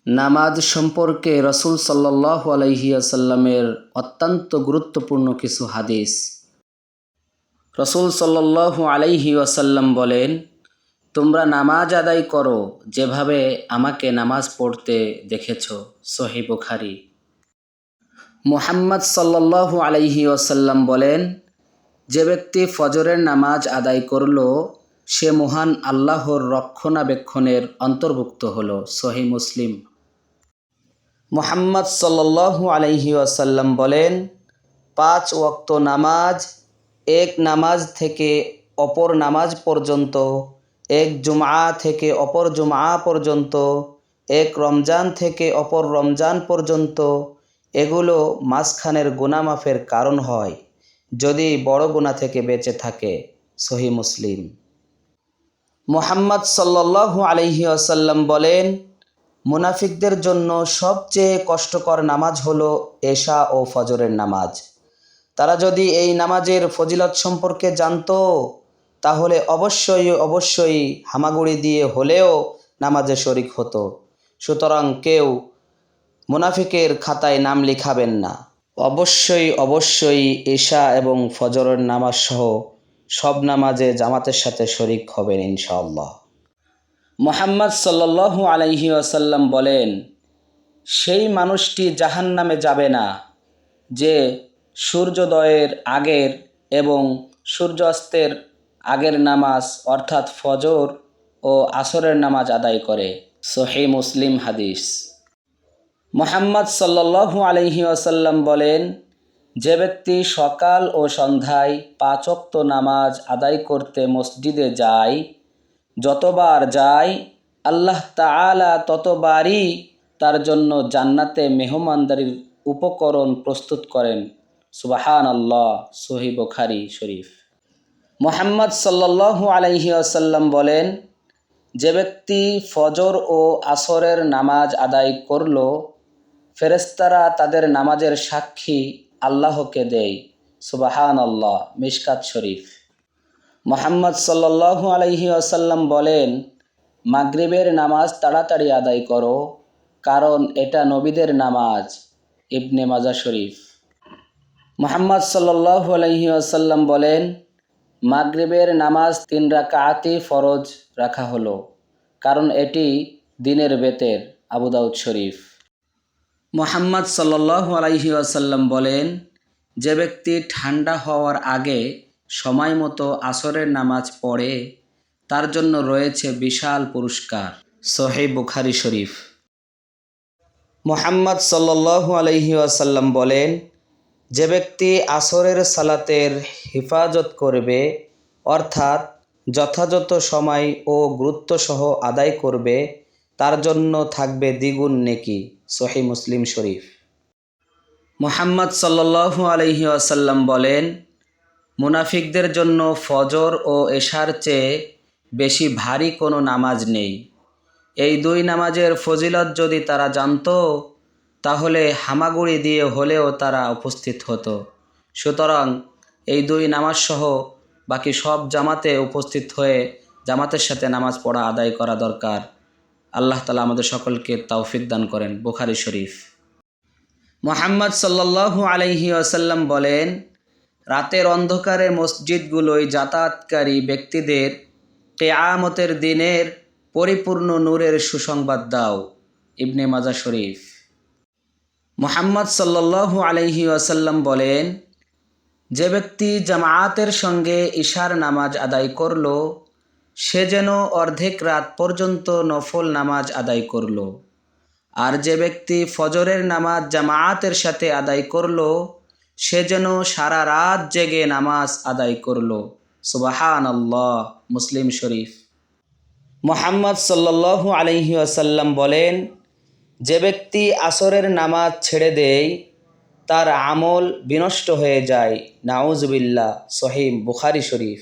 নামাজ সম্পর্কে রাসূল সাল্লাল্লাহু আলাইহি ওয়াসাল্লামের অত্যন্ত গুরুত্বপূর্ণ কিছু হাদিস। রাসূল সাল্লাল্লাহু আলাইহি ওয়াসাল্লাম বলেন, তোমরা নামাজ আদায় করো যেভাবে আমাকে নামাজ পড়তে দেখেছ। সহিহ বুখারী। মুহাম্মদ সাল্লাল্লাহু আলাইহি ওয়াসাল্লাম বলেন, যে ব্যক্তি ফজরের নামাজ আদায় করল সে মহান আল্লাহর রক্ষণাবেক্ষণের অন্তর্ভুক্ত হলো। সহিহ মুসলিম। মুহাম্মদ সাল্লাল্লাহু আলাইহি ওয়াসাল্লাম বলেন, 5 ওয়াক্ত নামাজ এক নামাজ থেকে অপর নামাজ পর্যন্ত, এক জুমআ থেকে অপর জুমআ পর্যন্ত, এক রমজান থেকে অপর রমজান পর্যন্ত, এগুলো মাঝখানের গুনাহ মাফের কারণ হয় যদি বড় গুনাহ থেকে বেঁচে থাকে। সহিহ মুসলিম। মুহাম্মদ সাল্লাল্লাহু আলাইহি ওয়াসাল্লাম বলেন, মুনাফিকদের জন্য সবচেয়ে কষ্টকর নামাজ হলো এশা ও ফজরের নামাজ। তারা যদি এই নামাজের ফজিলত সম্পর্কে জানতো তাহলে অবশ্যই হামাগুড়ি দিয়ে হলেও নামাজে শরিক হতো। সুতরাং কেউ মুনাফিকের খাতায় নাম লিখাবেন না। অবশ্যই এশা এবং ফজরের নামাজ সহ সব নামাজে জামাতের সাথে শরিক হবেন ইনশাআল্লাহ। মুহাম্মদ সাল্লাল্লাহু আলাইহি ওয়াসাল্লাম বলেন, সেই মানুষটি জাহান্নামে যাবে না যে সূর্যোদয়ের আগের এবং সূর্যাস্তের আগের নামাজ অর্থাৎ ফজর ও আসরের নামাজ আদায় করে। সহিহ মুসলিম হাদিস। মুহাম্মদ সাল্লাল্লাহু আলাইহি ওয়াসাল্লাম বলেন, যে ব্যক্তি সকাল ও সন্ধ্যায় 5 ওয়াক্ত নামাজ আদায় করতে মসজিদে যায়, যতবার যায় আল্লাহ তাআলা ততবারই তার জন্য জান্নাতে মেহমানদারির উপকরণ প্রস্তুত করেন। সুবহানাল্লাহ। সহিহ বুখারী শরীফ। মুহাম্মদ সাল্লাল্লাহু আলাইহি ওয়াসাল্লাম বলেন, যে ব্যক্তি ফজর ও আসরের নামাজ আদায় করল ফেরেশতারা তাদের নামাজের সাক্ষী আল্লাহকে দেয়। সুবহানাল্লাহ। মিশকাত শরীফ। মুহাম্মদ সাল্লাল্লাহু আলাইহি ওয়াসাল্লাম বলেন, মাগরিবের নামাজ তাড়াতাড়ি আদায় করো কারণ এটা নবীদের নামাজ। ইবনে মাজাহ শরীফ। মুহাম্মদ সাল্লাল্লাহু আলাইহি ওয়াসাল্লাম বলেন, মাগরিবের নামাজ 3 রাকাতই ফরজ রাখা হলো কারণ এটি দিনের বেতের। আবু দাউদ শরীফ। মুহাম্মদ সাল্লাল্লাহু আলাইহি ওয়াসাল্লাম বলেন, যে ব্যক্তি ঠান্ডা হওয়ার আগে সময় মতো আসরের নামাজ পড়ে তার জন্য রয়েছে বিশাল পুরস্কার। সহিহ বুখারী শরীফ। মুহাম্মদ সাল্লাল্লাহু আলাইহি ওয়াসাল্লাম বলেন, যে ব্যক্তি আসরের সালাতের হেফাজত করবে অর্থাৎ যথাযথ সময় ও গুরুত্বসহ আদায় করবে তার জন্য থাকবে দ্বিগুণ নেকি। সহিহ মুসলিম শরীফ। মুহাম্মদ সাল্লাল্লাহু আলাইহি ওয়াসাল্লাম বলেন, মুনাফিকদের জন্য ফজর ও এশার চেয়ে বেশি ভারী কোনো নামাজ নেই। এই 2 নামাজের ফজিলত যদি তারা জানতো তাহলে হামাগুড়ি দিয়ে হলেও তারা উপস্থিত হতো। সুতরাং এই 2 নামাজ সহ বাকি সব জামাতে উপস্থিত হয়ে জামাতের সাথে নামাজ পড়া আদায় করা দরকার। আল্লাহ তাআলা আমাদের সকলকে তৌফিক দান করেন। বুখারী শরীফ। মুহাম্মদ সাল্লাল্লাহু আলাইহি ওয়াসাল্লাম বলেন, রাতের অন্ধকারে মসজিদগুলোয় যাতায়াতকারী ব্যক্তিদের কিয়ামতের দিনের পরিপূর্ণ নূরের সুসংবাদ দাও। ইবনে মাজাহ শরীফ। মুহাম্মদ সাল্লাল্লাহু আলাইহি ওয়াসাল্লাম বলেন, যে ব্যক্তি জামায়াতের সঙ্গে ইশার নামাজ আদায় করল সে যেন অর্ধেক রাত পর্যন্ত নফল নামাজ আদায় করল, আর যে ব্যক্তি ফজরের নামাজ জামায়াতের সাথে আদায় করল সে যেন সারা রাত জেগে নামাজ আদায় করল। সুবহানাল্লাহ। মুসলিম শরীফ। মুহাম্মদ সাল্লাল্লাহু আলাইহি ওয়াসাল্লাম বলেন, যে ব্যক্তি আসরের নামাজ ছেড়ে দেয় তার আমল বিনষ্ট হয়ে যায়। নাউজুবিল্লাহ। সহিহ বুখারী শরীফ।